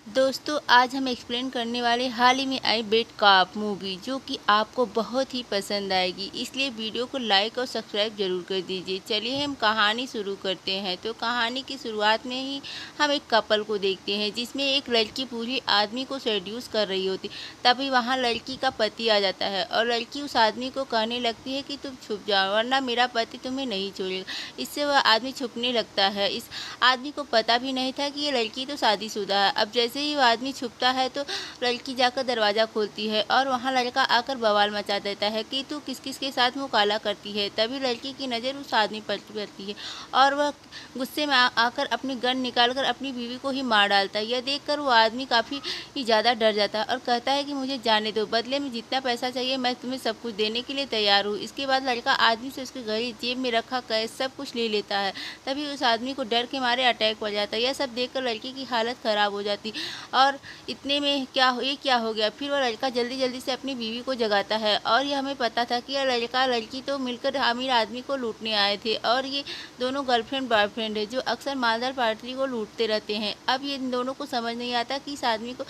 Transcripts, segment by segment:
दोस्तों आज हम एक्सप्लेन करने वाले हाल ही में आई बेड कॉप मूवी जो कि आपको बहुत ही पसंद आएगी, इसलिए वीडियो को लाइक और सब्सक्राइब जरूर कर दीजिए। चलिए हम कहानी शुरू करते हैं। तो कहानी की शुरुआत में ही हम एक कपल को देखते हैं जिसमें एक लड़की पूरी आदमी को सेड्यूस कर रही होती। तभी वहाँ लड़की का पति आ जाता है और लड़की उस आदमी को कहने लगती है कि तुम छुप जाओ वरना मेरा पति तुम्हें नहीं छोड़ेगा। इससे वह आदमी छुपने लगता है। इस आदमी को पता भी नहीं था कि ये लड़की तो शादीशुदा है। अब जैसे ही वो आदमी छुपता है तो लड़की जाकर दरवाज़ा खोलती है और वहाँ लड़का आकर बवाल मचा देता है कि तू किस किस के साथ मुँह काला करती है। तभी लड़की की नज़र उस आदमी पर पड़ती है और वह गुस्से में आकर अपनी गन निकालकर अपनी बीवी को ही मार डालता है। यह देखकर वो आदमी काफ़ी ही ज़्यादा डर जाता है और कहता है कि मुझे जाने दो, बदले में जितना पैसा चाहिए मैं तुम्हें सब कुछ देने के लिए तैयार हूँ। इसके बाद लड़का आदमी से उसके घड़ी जेब में रखा कैश सब कुछ ले लेता है। तभी उस आदमी को डर के मारे अटैक पड़ जाता है। यह सब देखकर लड़की की हालत ख़राब हो जाती और इतने में ये क्या हो गया। फिर वह लड़का जल्दी जल्दी से अपनी बीवी को जगाता है और यह हमें पता था कि यह लड़का लड़की तो मिलकर अमीर आदमी को लूटने आए थे और ये दोनों गर्लफ्रेंड बॉयफ्रेंड है जो अक्सर मालदार पार्टी को लूटते रहते हैं। अब ये इन दोनों को समझ नहीं आता कि इस आदमी को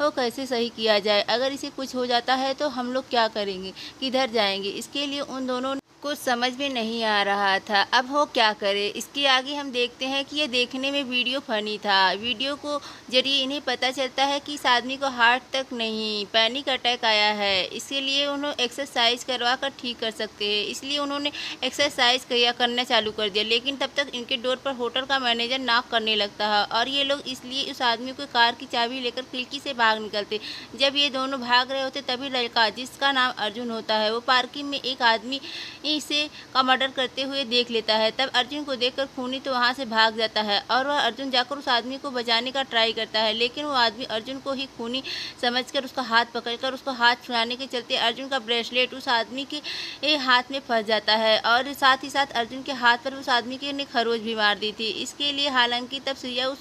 वो कैसे सही किया जाए। अगर इसे कुछ हो जाता है तो हम लोग क्या करेंगे, किधर जाएंगे। इसके लिए उन दोनों कुछ समझ में नहीं आ रहा था अब वो क्या करे। इसके आगे हम देखते हैं कि ये देखने में वीडियो फनी था। वीडियो को जरिए इन्हें पता चलता है कि इस आदमी को हार्ट तक नहीं पैनिक अटैक आया है। इसके लिए उन्होंने एक्सरसाइज करवा कर ठीक कर सकते हैं, इसलिए उन्होंने एक्सरसाइज करना चालू कर दिया। लेकिन तब तक इनके डोर पर होटल का मैनेजर नॉक करने लगता है और ये लोग इसलिए उस आदमी को कार की चाबी लेकर खिड़की से भाग निकलते। जब ये दोनों भाग रहे होते तभी लड़का जिसका नाम अर्जुन होता है वो पार्किंग में एक आदमी इसे का मर्डर करते हुए देख लेता है। तब अर्जुन को देखकर खूनी तो वहाँ से भाग जाता है और वह अर्जुन जाकर उस आदमी को बचाने का ट्राई करता है, लेकिन वो आदमी अर्जुन को ही खूनी समझकर उसका हाथ पकड़कर उसको हाथ छुड़ाने के चलते अर्जुन का ब्रेसलेट उस आदमी के हाथ में फंस जाता है और साथ ही साथ अर्जुन के हाथ पर उस आदमी के ने खरोच भी मार दी थी। इसके लिए हालांकि तब श्रिया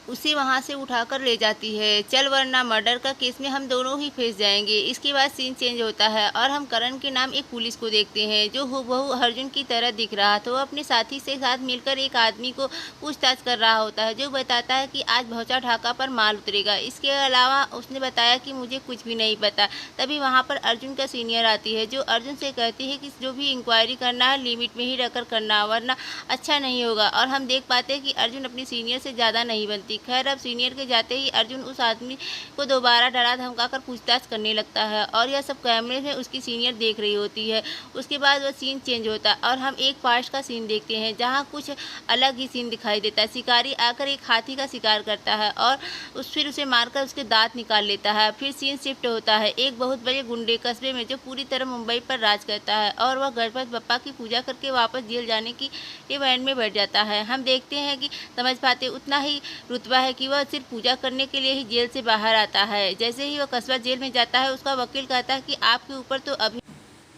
उसे वहाँ से उठाकर ले जाती है। चल वरना मर्डर का केस में हम दोनों ही फंस जाएंगे। इसके बाद सीन चेंज होता है और हम करण के नाम एक पुलिस को देखते हैं जो हूबहू अर्जुन की तरह दिख रहा था। वो अपने साथी से साथ मिलकर एक आदमी को पूछताछ कर रहा होता है जो बताता है कि आज भौचा ढाका पर माल उतरेगा। इसके अलावा उसने बताया कि मुझे कुछ भी नहीं पता। तभी वहाँ पर अर्जुन का सीनियर आती है जो अर्जुन से कहती है कि जो भी इंक्वायरी करना है लिमिट में ही रखकर करना वरना अच्छा नहीं होगा। और हम देख पाते हैं कि अर्जुन अपनी सीनियर से ज़्यादा नहीं बनती। खैर अब सीनियर के जाते ही अर्जुन उस आदमी को दोबारा डरा धमकाकर पूछताछ करने लगता है और यह सब कैमरे में उसकी सीनियर देख रही होती है। उसके बाद वह सीन चेंज होता है और हम एक पास्ट का सीन देखते हैं जहां कुछ अलग ही सीन दिखाई देता है। शिकारी आकर एक हाथी का शिकार करता है और फिर उसे मारकर उसके दांत निकाल लेता है। फिर सीन शिफ्ट होता है एक बहुत बड़े गुंडे कस्बे में जो पूरी तरह मुंबई पर राज करता है और वह गणपति बप्पा की पूजा करके वापस जेल जाने की वैन में बैठ जाता है। हम देखते हैं कि समझ पाते उतना ही रुतबा है कि वह सिर्फ पूजा करने के लिए ही जेल से बाहर आता है। जैसे ही वह कस्बा जेल में जाता है उसका वकील कहता है कि आपके ऊपर तो अभी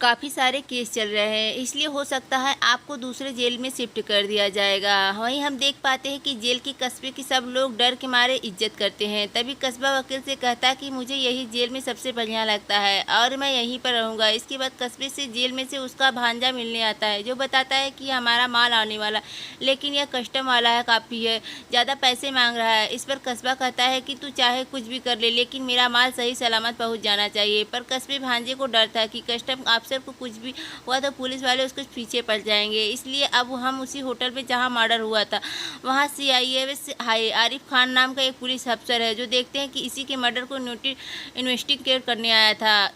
काफ़ी सारे केस चल रहे हैं, इसलिए हो सकता है आपको दूसरे जेल में शिफ्ट कर दिया जाएगा। वहीं हम देख पाते हैं कि जेल की कस्बे की सब लोग डर के मारे इज्जत करते हैं। तभी कस्बा वकील से कहता है कि मुझे यही जेल में सबसे बढ़िया लगता है और मैं यहीं पर रहूँगा। इसके बाद कस्बे से जेल में से उसका भांजा मिलने आता है जो बताता है कि हमारा माल आने वाला, लेकिन यह कस्टम वाला है, काफ़ी है ज़्यादा पैसे मांग रहा है। इस पर कस्बा कहता है कि तू चाहे कुछ भी कर ले लेकिन मेरा माल सही सलामत पहुँच जाना चाहिए। पर कस्बे भांजे को डर था कि कस्टम आपसे को कुछ भी हुआ तो पुलिस वाले उसके पीछे पड़ जाएंगे। इसलिए अब हम उसी होटल में जहां मर्डर हुआ था वहां CIAS आरिफ खान नाम का एक पुलिस अफसर है जो देखते हैं कि इसी के मर्डर को इन्वेस्टिगेट करने आया था।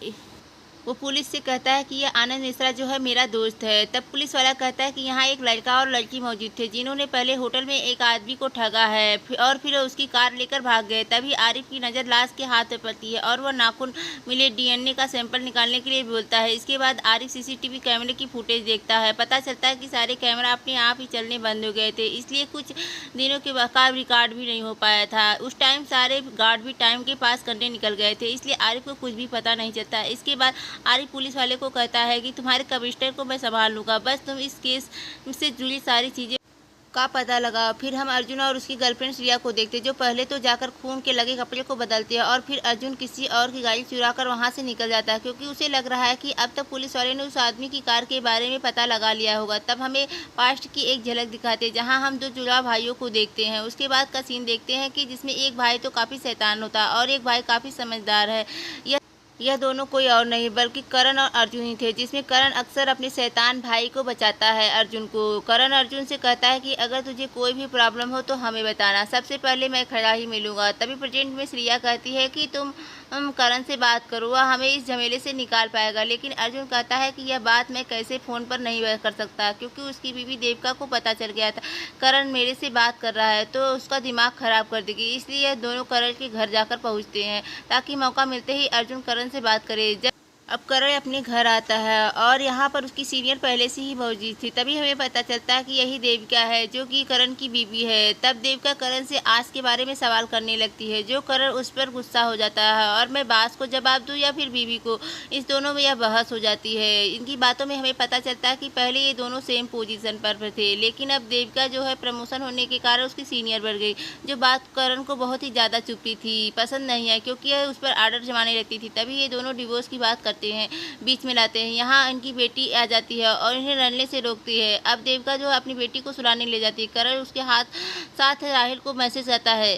वो पुलिस से कहता है कि यह आनंद मिश्रा जो है मेरा दोस्त है। तब पुलिस वाला कहता है कि यहाँ एक लड़का और लड़की मौजूद थे जिन्होंने पहले होटल में एक आदमी को ठगा है और फिर उसकी कार लेकर भाग गए। तभी आरिफ की नज़र लाश के हाथ में पड़ती है और वह नाखून मिले DNA का सैंपल निकालने के लिए बोलता है। इसके बाद आरिफ CCTV कैमरे की फुटेज देखता है। पता चलता है कि सारे कैमरा अपने आप ही चलने बंद हो गए थे, इसलिए कुछ दिनों के बाद रिकॉर्ड भी नहीं हो पाया था। उस टाइम सारे गार्ड भी टाइम के पास करने निकल गए थे, इसलिए आरिफ को कुछ भी पता नहीं चलता। इसके बाद आरिफ पुलिस वाले को कहता है कि तुम्हारे कमिश्नर को मैं संभाल लूँगा, बस तुम इस केस से जुड़ी सारी चीज़ें का पता लगा। फिर हम अर्जुन और उसकी गर्लफ्रेंड श्रिया को देखते, जो पहले तो जाकर खून के लगे कपड़े को बदलती है और फिर अर्जुन किसी और की गाड़ी चुराकर वहां से निकल जाता है, क्योंकि उसे लग रहा है कि अब तक पुलिस वाले ने उस आदमी की कार के बारे में पता लगा लिया होगा। तब हमें पास्ट की एक झलक दिखाते हैं, जहाँ हम दो जुड़वा भाइयों को देखते हैं। उसके बाद का सीन देखते हैं कि जिसमें एक भाई तो काफ़ी शैतान होता है और एक भाई काफ़ी समझदार है। यह दोनों कोई और नहीं बल्कि करण और अर्जुन ही थे, जिसमें करण अक्सर अपने शैतान भाई को बचाता है अर्जुन को। करण अर्जुन से कहता है कि अगर तुझे कोई भी प्रॉब्लम हो तो हमें बताना, सबसे पहले मैं खड़ा ही मिलूंगा। तभी प्रेजेंट में श्रिया कहती है कि तुम करण से बात करो, वह हमें इस झमेले से निकाल पाएगा। लेकिन अर्जुन कहता है कि यह बात मैं कैसे फ़ोन पर नहीं कर सकता, क्योंकि उसकी बीवी देविका को पता चल गया था करण मेरे से बात कर रहा है तो उसका दिमाग खराब कर देगी। इसलिए यह दोनों करण के घर जाकर पहुंचते हैं, ताकि मौका मिलते ही अर्जुन करण से बात करे। अब करण अपने घर आता है और यहाँ पर उसकी सीनियर पहले से ही मौजूद थी। तभी हमें पता चलता है कि यही देविका है, जो कि करण की बीवी है। तब देविका करण से आज के बारे में सवाल करने लगती है, जो करण उस पर गुस्सा हो जाता है और मैं बास को जवाब दूँ या फिर बीवी को, इस दोनों में यह बहस हो जाती है। इनकी बातों में हमें पता चलता है कि पहले ये दोनों सेम पोजीशन पर थे, लेकिन अब देविका जो है प्रमोशन होने के कारण उसकी सीनियर बढ़ गई, जो बात करण को बहुत ही ज़्यादा चुभती थी, पसंद नहीं है, क्योंकि यह उस पर आर्डर जमाने लगती थी। तभी ये दोनों डिवोर्स की बात हैं, बीच में लाते हैं। यहाँ इनकी बेटी आ जाती है और इन्हें लड़ने से रोकती है। अब देविका जो है अपनी बेटी को सुलाने ले जाती है। करण उसके साथ राहिल को मैसेज आता है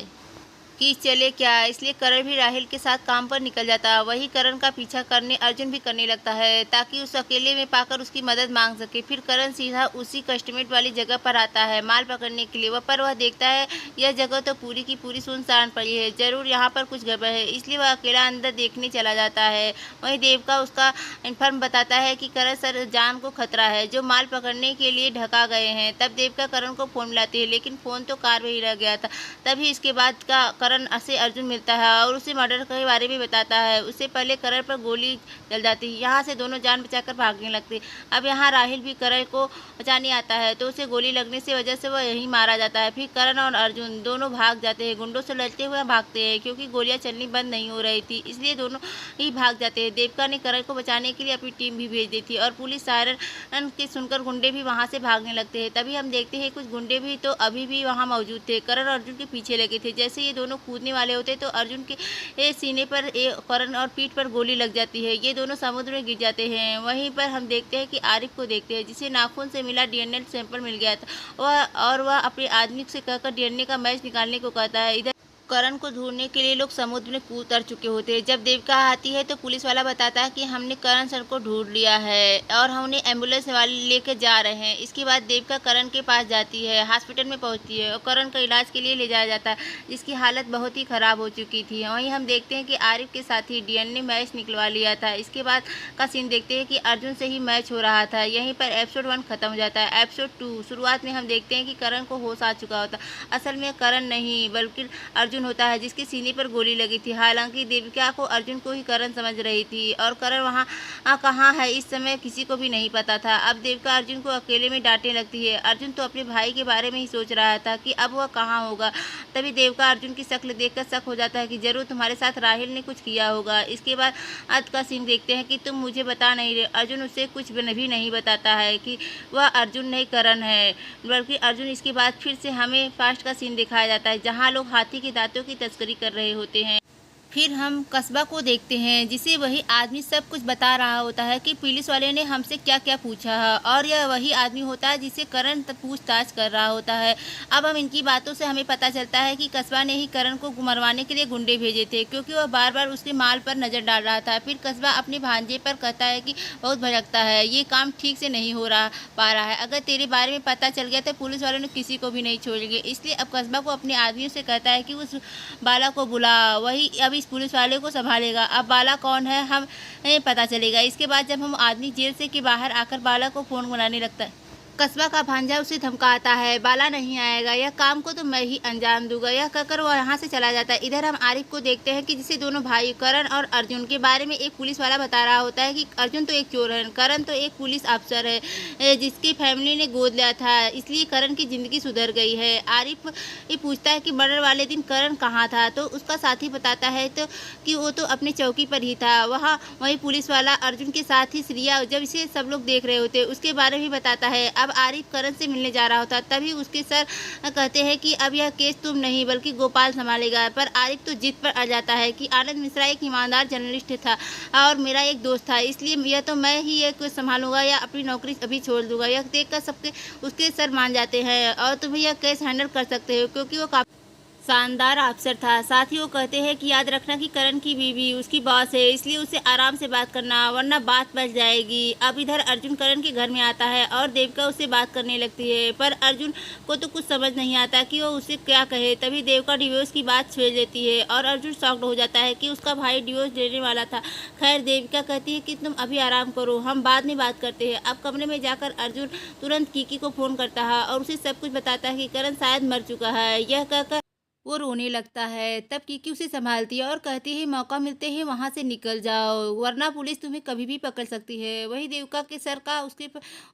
कि चले क्या, इसलिए करण भी राहिल के साथ काम पर निकल जाता है। वही करण का पीछा करने अर्जुन भी करने लगता है, ताकि उस अकेले में पाकर उसकी मदद मांग सके। फिर करण सीधा उसी कस्टमेट वाली जगह पर आता है माल पकड़ने के लिए। वह देखता है यह जगह तो पूरी की पूरी सुनसान पड़ी है, जरूर यहाँ पर कुछ गड़बड़ है, इसलिए वह अकेला अंदर देखने चला जाता है। वहीं देविका उसका इन्फॉर्म बताता है कि करण सर जान को खतरा है, जो माल पकड़ने के लिए ढका गए हैं। तब देविका करण को फ़ोन मिलाती है, लेकिन फ़ोन तो कार में ही रह गया था। तभी इसके बाद का करण से अर्जुन मिलता है और उसे मर्डर के बारे में बताता है। उससे पहले करण पर गोली चल जाती है। यहाँ से दोनों जान बचाकर भागने लगते हैं। अब यहाँ राहिल भी करण को बचाने आता है, तो उसे गोली लगने से वजह से वह यहीं मारा जाता है। फिर करण और अर्जुन दोनों भाग जाते हैं, गुंडों से लड़ते हुए भागते हैं, क्योंकि गोलियां चलनी बंद नहीं हो रही थी, इसलिए दोनों ही भाग जाते हैं। देविका ने करण को बचाने के लिए अपनी टीम भी भेज दी थी और पुलिस सायरन के सुनकर गुंडे भी वहाँ से भागने लगते हैं। तभी हम देखते हैं कुछ गुंडे भी तो अभी भी वहाँ मौजूद थे, करण और अर्जुन के पीछे लगे थे। जैसे ये दोनों कूदने वाले होते तो अर्जुन के सीने पर करण और पीठ पर गोली लग जाती है। ये दोनों समुद्र में गिर जाते हैं। वहीं पर हम देखते हैं कि आरिफ को देखते हैं, जिसे नाखून से मिला डीएनए सैंपल मिल गया था वह अपने आदमी से कहकर डीएनए का मैच निकालने को कहता है। इधर करण को ढूंढने के लिए लोग समुद्र में कूद उतर चुके होते हैं। जब देविका आती है तो पुलिस वाला बताता है कि हमने करण सर को ढूंढ लिया है और हम उन्हें एम्बुलेंस वाले लेकर जा रहे हैं। इसके बाद देविका करण के पास जाती है, हॉस्पिटल में पहुंचती है और करण का इलाज के लिए ले जाया जाता है, जिसकी हालत बहुत ही ख़राब हो चुकी थी। वहीं हम देखते हैं कि आरिफ के साथ ही डीएनए मैच निकलवा लिया था। इसके बाद का सीन देखते हैं कि अर्जुन से ही मैच हो रहा था। यहीं पर एपिसोड 1 खत्म हो जाता है। एपिसोड 2 शुरुआत में हम देखते हैं कि करण को होश आ चुका होता। असल में करण नहीं बल्कि अर्जुन होता है, जिसके सीने पर गोली लगी थी। हालांकि देविका को अर्जुन को ही करण समझ रही थी और करण वहाँ कहाँ है इस समय किसी को भी नहीं पता था। अब देविका अर्जुन को अकेले में डांटने लगती है। अर्जुन तो अपने भाई के बारे में ही सोच रहा था कि अब वह कहाँ होगा। तभी देविका अर्जुन की शक्ल देखकर शक हो जाता है कि जरूर तुम्हारे साथ राहिल ने कुछ किया होगा। इसके बाद आज का सीन देखते हैं कि तुम मुझे बता नहीं रहे। अर्जुन उससे कुछ भी नहीं बताता है कि वह अर्जुन नहीं करण है, बल्कि अर्जुन। इसके बाद फिर से हमें पास्ट का सीन दिखाया जाता है, जहाँ लोग हाथी के दांतों की तस्करी कर रहे होते हैं। फिर हम कस्बा को देखते हैं, जिसे वही आदमी सब कुछ बता रहा होता है कि पुलिस वाले ने हमसे क्या क्या पूछा है, और यह वही आदमी होता है जिसे करण पूछताछ कर रहा होता है। अब हम इनकी बातों से हमें पता चलता है कि कस्बा ने ही करण को मरवाने के लिए गुंडे भेजे थे, क्योंकि वह बार बार उसके माल पर नज़र डाल रहा था। फिर कस्बा अपने भांजे पर कहता है कि बहुत भटकता है, ये काम ठीक से नहीं हो पा रहा है। अगर तेरे बारे में पता चल गया तो पुलिस वालों ने किसी को भी नहीं छोड़ेंगे। इसलिए अब कस्बा को अपने आदमियों से कहता है कि उस बाला को बुला, वही अब इस पुलिस वाले को संभालेगा। अब बाला कौन है हमें पता चलेगा। इसके बाद जब हम आदमी जेल से के बाहर आकर बाला को फ़ोन बनाने लगता है, कस्बा का भांजा उसे धमकाता है, बाला नहीं आएगा, यह काम को तो मैं ही अंजाम दूंगा। यह कहकर वह यहाँ से चला जाता है। इधर हम आरिफ को देखते हैं कि जिसे दोनों भाई करण और अर्जुन के बारे में एक पुलिस वाला बता रहा होता है कि अर्जुन तो एक चोर है, करण तो एक पुलिस अफसर है जिसकी फैमिली ने गोद लिया था, इसलिए करण की ज़िंदगी सुधर गई है। आरिफ ये पूछता है कि मर्डर वाले दिन करण कहाँ था, तो उसका साथी बताता है तो कि वो तो अपनी चौकी पर ही था। वही पुलिस वाला अर्जुन के साथ ही श्रिया, जब इसे सब लोग देख रहे होते उसके बारे में बताता है। अब अब आरिफ करण से मिलने जा रहा होता, तभी उसके सर कहते हैं कि अब यह केस तुम नहीं बल्कि गोपाल संभालेगा। पर आरिफ तो जिद पर अड़ जाता है कि आनंद मिश्रा एक ईमानदार जर्नलिस्ट था और मेरा एक दोस्त था, इसलिए या तो मैं ही एक संभालूंगा या अपनी नौकरी अभी छोड़ दूंगा। यह देखकर सबके उसके सर मान जाते हैं और तुम्हें यह केस हैंडल कर सकते हो, क्योंकि वो शानदार अफसर था। साथ ही वो कहते हैं कि याद रखना कि करण की बीवी उसकी बॉस है, इसलिए उसे आराम से बात करना वरना बात बच जाएगी। अब इधर अर्जुन करण के घर में आता है और देविका उससे बात करने लगती है, पर अर्जुन को तो कुछ समझ नहीं आता कि वो उसे क्या कहे। तभी देविका डिवोर्स की बात छेड़ देती है और अर्जुन शॉक्ड हो जाता है कि उसका भाई डिवोर्स देने वाला था। खैर देविका कहती है कि तुम अभी आराम करो, हम बाद में बात करते हैं। अब कमरे में जाकर अर्जुन तुरंत कीकी को फ़ोन करता है और उसे सब कुछ बताता है कि करण शायद मर चुका है। यह कहकर वो रोने लगता है। तब कीकी उसे संभालती है और कहती है मौका मिलते ही वहाँ से निकल जाओ, वरना पुलिस तुम्हें कभी भी पकड़ सकती है। वही देविका के सर का उस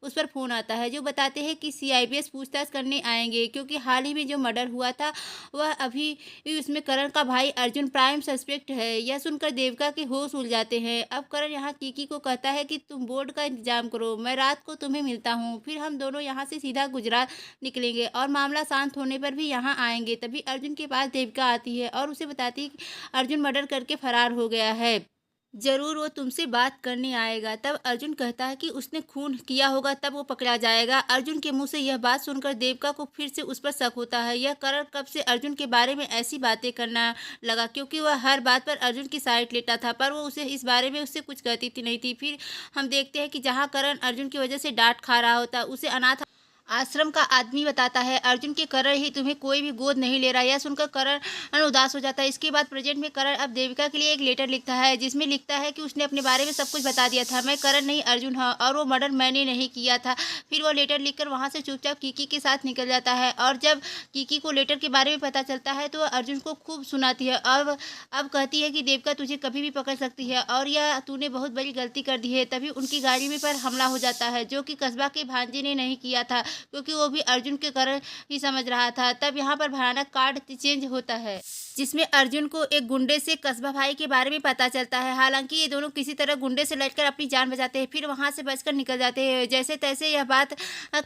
पर फ़ोन आता है, जो बताते हैं कि सीआईबीएस पूछताछ करने आएंगे, क्योंकि हाल ही में जो मर्डर हुआ था वह अभी उसमें करण का भाई अर्जुन प्राइम सस्पेक्ट है। यह सुनकर देविका के होश उड़ जाते हैं। अब करण यहाँ कीकी को कहता है कि तुम बोर्ड का इंतजाम करो, मैं रात को तुम्हें मिलता हूँ, फिर हम दोनों यहाँ से सीधा गुजरात निकलेंगे और मामला शांत होने पर भी यहाँ आएंगे। तभी अर्जुन के पास देविका आती है और उसे बताती है कि अर्जुन मर्डर करके फरार हो गया है, जरूर वो तुमसे बात करने आएगा। तब अर्जुन कहता है कि उसने खून किया होगा तब वो पकड़ा जाएगा। अर्जुन के मुंह से यह बात सुनकर देविका को फिर से उस पर शक होता है। यह करण कब से अर्जुन के बारे में ऐसी बातें करना लगा, क्योंकि वह हर बात पर अर्जुन की साइड लेता था, पर वो उसे इस बारे में उससे कुछ कहती थी नहीं थी। फिर हम देखते हैं कि जहाँ करण अर्जुन की वजह से डांट खा रहा होता, उसे अनाथ आश्रम का आदमी बताता है अर्जुन के करण ही तुम्हें कोई भी गोद नहीं ले रहा। यह सुनकर करण उदास हो जाता है। इसके बाद प्रेजेंट में करण अब देविका के लिए एक लेटर लिखता है, जिसमें लिखता है कि उसने अपने बारे में सब कुछ बता दिया था, मैं करण नहीं अर्जुन हाँ, और वो मर्डर मैंने नहीं किया था। फिर वो लेटर लिखकर वहाँ से चुपचाप कीकी के साथ निकल जाता है और जब कीकी को लेटर के बारे में पता चलता है तो वह अर्जुन को खूब सुनाती है। अब कहती है कि देविका तुझे कभी भी पकड़ सकती है और यह तूने बहुत बड़ी गलती कर दी है। तभी उनकी गाड़ी में पर हमला हो जाता है, जो कि कस्बा के भांजे ने नहीं किया था, क्योंकि वो भी अर्जुन के कारण ही समझ रहा था। तब यहाँ पर भयानक कार्ड चेंज होता है, जिसमें अर्जुन को एक गुंडे से कस्बा भाई के बारे में पता चलता है। हालांकि ये दोनों किसी तरह गुंडे से लड़कर अपनी जान बचाते हैं, फिर वहां से बचकर निकल जाते हैं। जैसे तैसे यह बात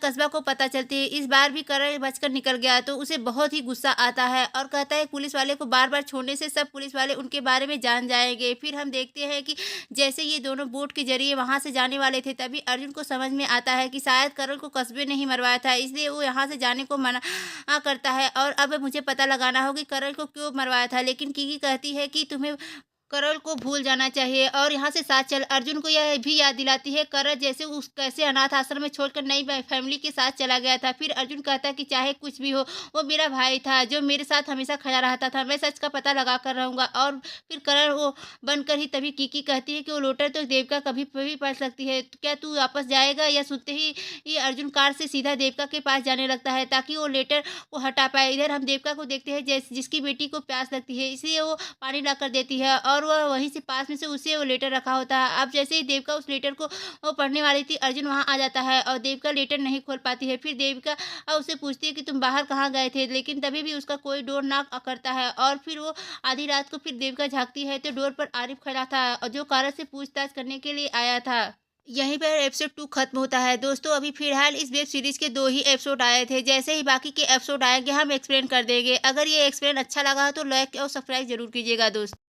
कस्बा को पता चलती है। इस बार भी करण बचकर निकल गया तो उसे बहुत ही गुस्सा आता है और कहता है पुलिस वाले को बार बार छोड़ने से सब पुलिस वाले उनके बारे में जान जाएंगे। फिर हम देखते हैं कि जैसे ये दोनों बोट के जरिए वहां से जाने वाले थे, तभी अर्जुन को समझ में आता है कि शायद करण को कस्बे ने ही मरवाया था, इसलिए वो यहाँ से जाने को मना करता है। और अब मुझे पता लगाना होगा कि करण को क्यों मरवाया था। लेकिन कीकी कहती है कि तुम्हें करण को भूल जाना चाहिए और यहाँ से साथ चल। अर्जुन को यह भी याद दिलाती है करण जैसे उस कैसे अनाथ आश्रम में छोड़कर नई फैमिली के साथ चला गया था। फिर अर्जुन कहता है कि चाहे कुछ भी हो वो मेरा भाई था जो मेरे साथ हमेशा खड़ा रहता था, मैं सच का पता लगा कर रहूँगा। और फिर करण वो बनकर ही तभी कीकी कहती है कि वो लेटर तो देविका कभी भी पढ़ सकती है, तो क्या तू वापस जाएगा? या सुनते ही ये अर्जुन कार से सीधा देविका के पास जाने लगता है ताकि वो लेटर को हटा पाए। इधर हम देविका को देखते हैं जिसकी बेटी को प्यास लगती है, इसलिए वो पानी लाकर देती है और वह वहीं से पास में से उसे वो लेटर रखा होता है। अब जैसे ही देविका उस लेटर को वो पढ़ने वाली थी, अर्जुन वहां आ जाता है और देविका लेटर नहीं खोल पाती है। फिर देविका उससे पूछती है कि तुम बाहर कहाँ गए थे, लेकिन तभी भी उसका कोई डोर नॉक करता है और फिर वो आधी रात को फिर देविका झाँकती है तो डोर पर आरिफ खड़ा था और जो कारण से पूछताछ करने के लिए आया था। यहीं पर एपिसोड 2 खत्म होता है। दोस्तों अभी फिलहाल इस वेब सीरीज के 2 ही एपिसोड आए थे, जैसे ही बाकी के एपिसोड आएंगे हम एक्सप्लेन कर देंगे। अगर ये एक्सप्लेन अच्छा लगा तो लाइक और सब्सक्राइब जरूर कीजिएगा दोस्तों।